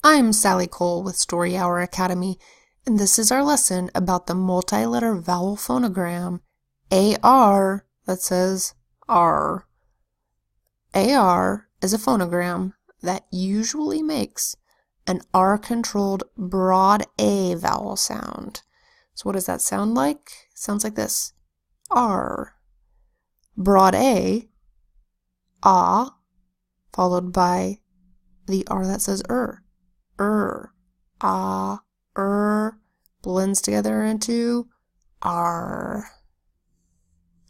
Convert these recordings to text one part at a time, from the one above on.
I'm Sally Cole with Story Hour Academy, and this is our lesson about the multi-letter vowel phonogram AR that says R. AR is a phonogram that usually makes an R-controlled broad A vowel sound. So what does that sound like? It sounds like this. R. Broad A, ah, followed by the R that says ah, blends together into R.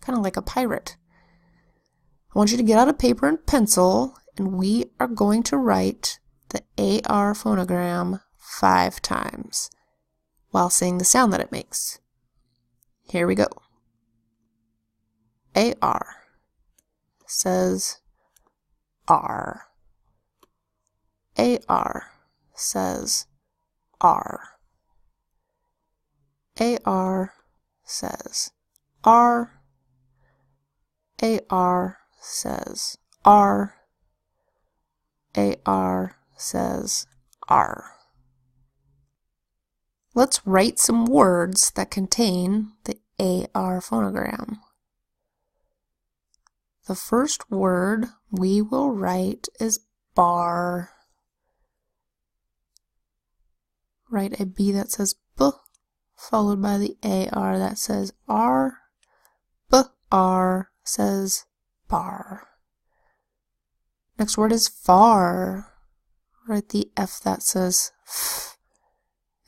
Kind of like a pirate. I want you to get out a paper and pencil, and we are going to write the AR phonogram 5 times while saying the sound that it makes. Here we go. AR says R. AR says R. AR says R. AR says R. AR says R. Let's write some words that contain the AR phonogram. The first word we will write is bar. Write a B that says B, followed by the AR that says R. B-R says bar. Next word is far. Write the F that says F,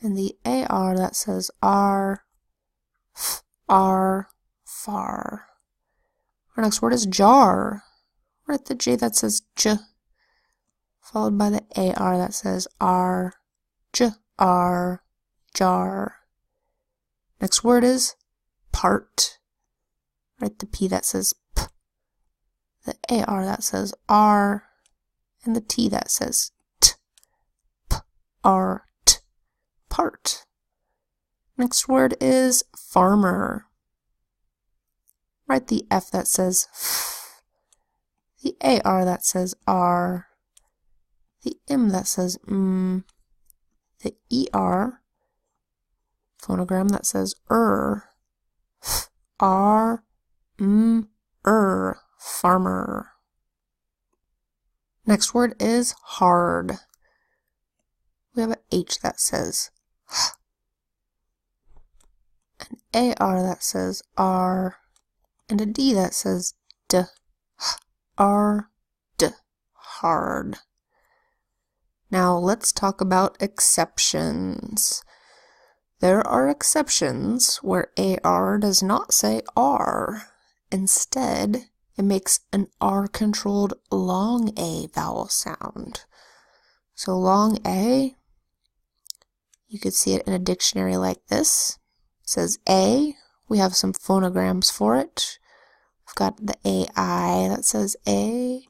and the AR that says R. F-R, far. Our next word is jar. Write the J that says J, followed by the AR that says R. J-R, jar. Next word is part. Write the P that says P, the AR that says R, and the T that says T. P-R-T, part. Next word is farmer. Write the F that says F, the AR that says R, the M that says M, the ER phonogram that says F, R, M, farmer. Next word is hard. We have an H that says H, an AR that says R, and a D that says D. R, D, hard. Now let's talk about exceptions. There are exceptions where AR does not say R. Instead, it makes an R-controlled long A vowel sound. So long A, you could see it in a dictionary like this. It says A. We have some phonograms for it. We've got the AI that says A,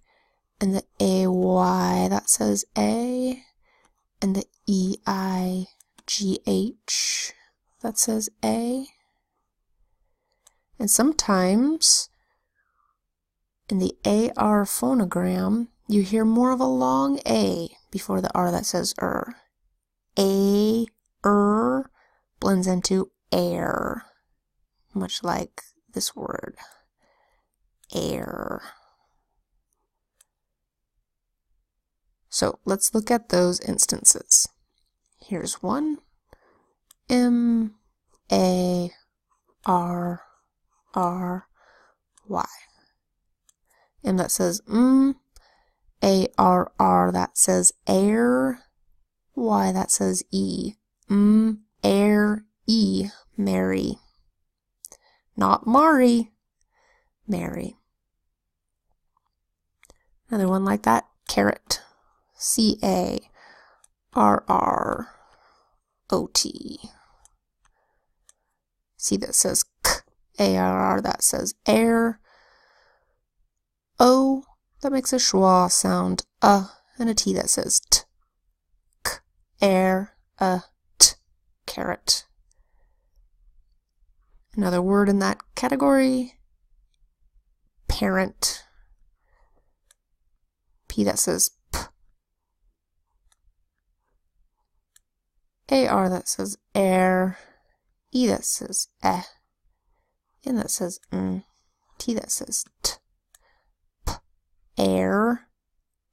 and the AY that says A, and the EIGH that says A. And sometimes in the AR phonogram, you hear more of a long A before the R that says A, blends into air, much like this word, air. So let's look at those instances. Here's one. M, A, R, R, Y. M that says A, R, R that says air, Y that says E. Air, E, Mary. Not Mari, Mary. Another one like that, carrot. C-A-R-R-O-T. C that says K, A-R-R that says air. O that makes a schwa sound, and a T that says T. K, air, T, carrot. Another word in that category, parent. P that says P. AR that says air, E that says eh, N that says n, T that says t, p, air,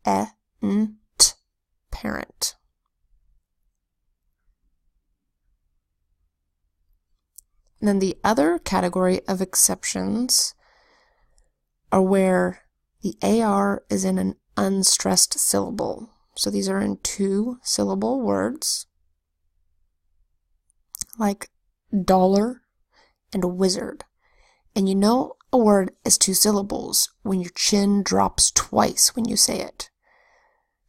n, t, parent. And then the other category of exceptions are where the AR is in an unstressed syllable. So these are in 2-syllable words, like dollar and wizard. And you know a word is 2 syllables when your chin drops twice when you say it.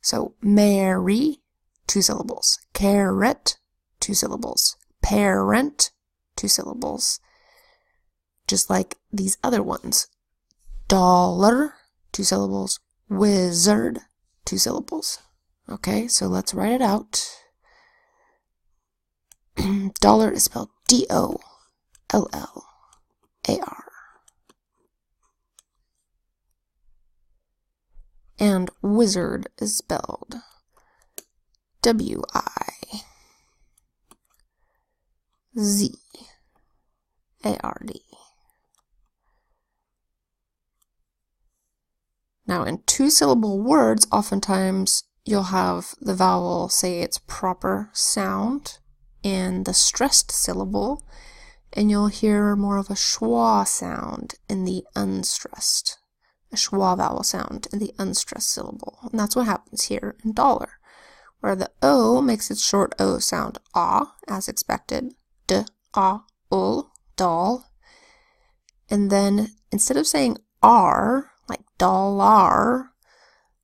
So Mary, 2 syllables. Carrot, 2 syllables. Parent, 2 syllables. Just like these other ones. Dollar, 2 syllables. Wizard, 2 syllables. Okay, so let's write it out. Dollar is spelled D-O-L-L-A-R. And wizard is spelled W-I-Z-A-R-D. Now, in 2-syllable words, oftentimes you'll have the vowel say its proper sound in the stressed syllable, and you'll hear more of a schwa sound in the unstressed, a schwa vowel sound in the unstressed syllable. And that's what happens here in dollar, where the O makes its short O sound ah, as expected, d-ah-ul, doll. And then instead of saying R, like dollar,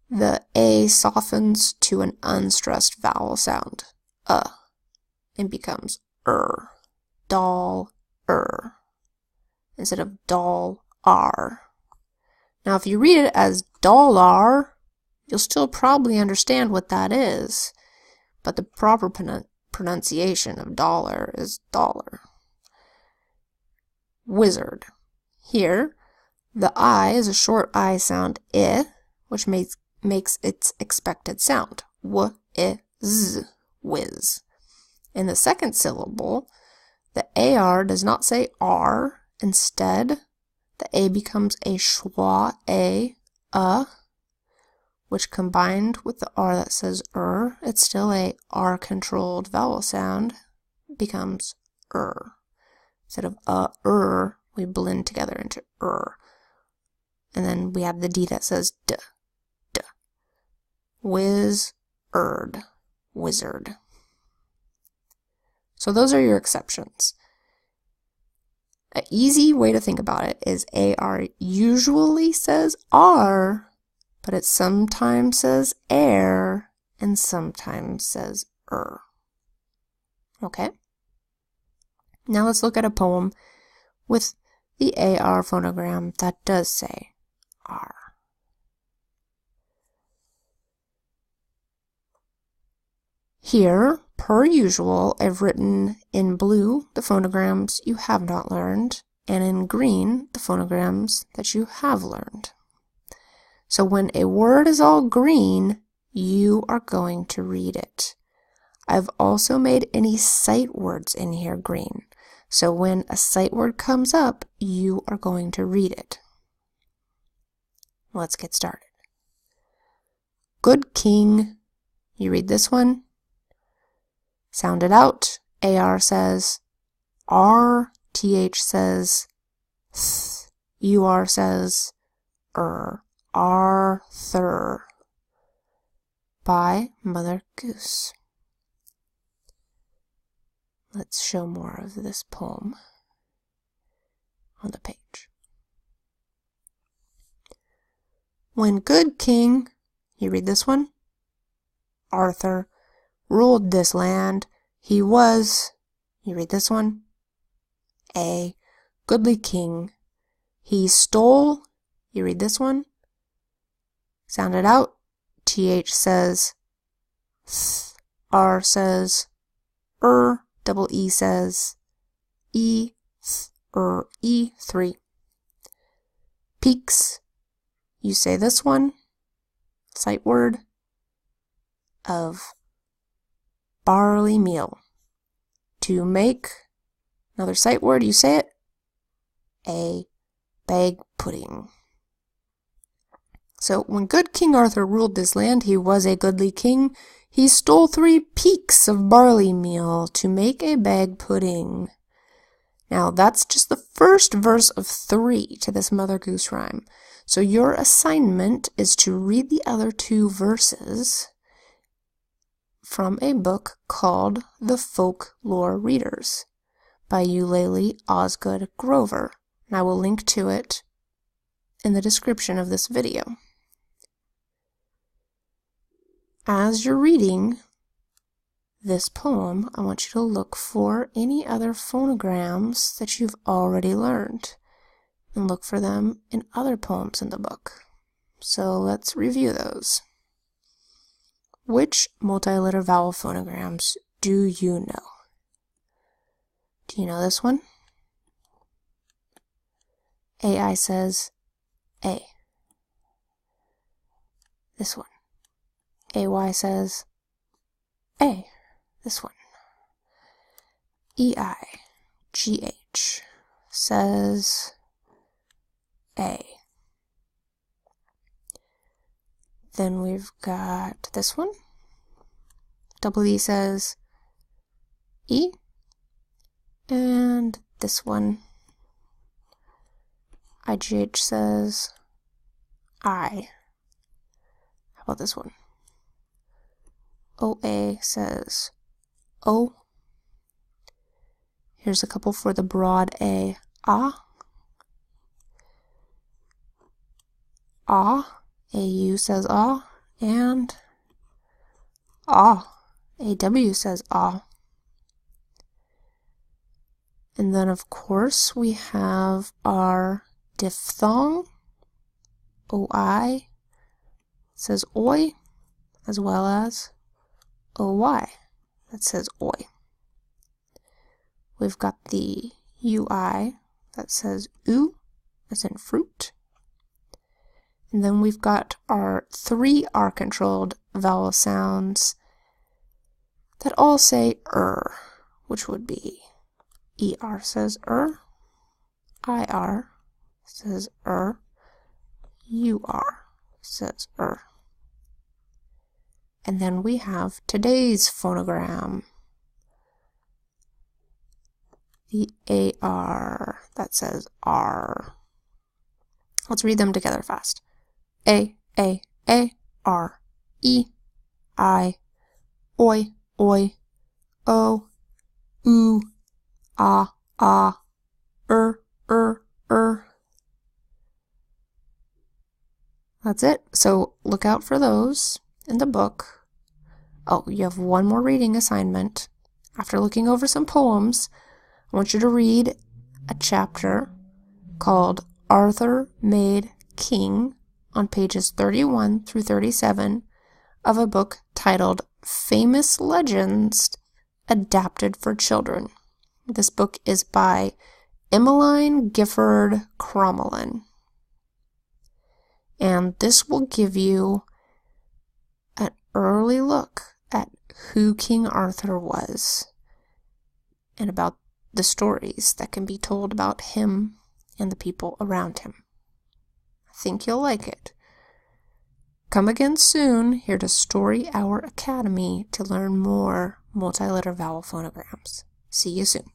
the A softens to an unstressed vowel sound, and becomes doll, instead of doll-ar. Now, if you read it as dollar, you'll still probably understand what that is, but the proper pronunciation of dollar is dollar. Wizard. Here, the I is a short I sound, I, which makes its expected sound, w-i-z, whiz. In the second syllable, the AR does not say R. Instead, the A becomes a schwa A, which combined with the R that says it's still a R-controlled vowel sound, becomes Instead of we blend together into And then we have the D that says d. Wizard, wizard. So those are your exceptions. An easy way to think about it is AR usually says R, but it sometimes says air and sometimes says Okay? Now let's look at a poem with the AR phonogram that does say R. Here, per usual, I've written in blue the phonograms you have not learned, and in green the phonograms that you have learned. So when a word is all green, you are going to read it. I've also made any sight words in here green. So when a sight word comes up, you are going to read it. Let's get started. Good king. You read this one. Sound it out. AR says R. TH says th. UR says Arthur. By Mother Goose. Let's show more of this poem on the page. When good king, you read this one, Arthur, ruled this land, he was, you read this one, a goodly king. He stole, you read this one, sound it out, TH says th, R says double E says E, th, E3. Peaks, you say this one, sight word, of barley meal. To make, another sight word, you say it, a bag pudding. So when good King Arthur ruled this land, he was a goodly king. He stole 3 peaks of barley meal to make a bag pudding. Now that's just the first verse of 3 to this Mother Goose rhyme. So your assignment is to read the other 2 verses from a book called The Folklore Readers by Eulalie Osgood Grover. And I will link to it in the description of this video. As you're reading this poem, I want you to look for any other phonograms that you've already learned and look for them in other poems in the book. So let's review those. Which multi-letter vowel phonograms do you know? Do you know this one? Ai says A. This one. Ay says A. This one. Eigh says A. Then we've got this one. E says E. And this one. Igh says I. How about this one? Oa says O. Here's a couple for the broad A. Ah. Ah. Au says ah. And ah. Aw says ah. And then, of course, we have our diphthong. Oi says oi, as well as oy that says oi. We've got the ui that says oo, as in fruit. And then we've got our 3 R-controlled vowel sounds that all say which would be er says ir says ur says ir. And then we have today's phonogram, the AR that says R. Let's read them together fast. A, R, E, I, oi, o, oo, ah, That's it. So look out for those in the book. Oh, you have one more reading assignment. After looking over some poems, I want you to read a chapter called Arthur Made King on pages 31 through 37 of a book titled Famous Legends Adapted for Children. This book is by Emeline Gifford Crommelin. And this will give you an early look at who King Arthur was and about the stories that can be told about him and the people around him. I think you'll like it. Come again soon here to Story Hour Academy to learn more multi-letter vowel phonograms. See you soon.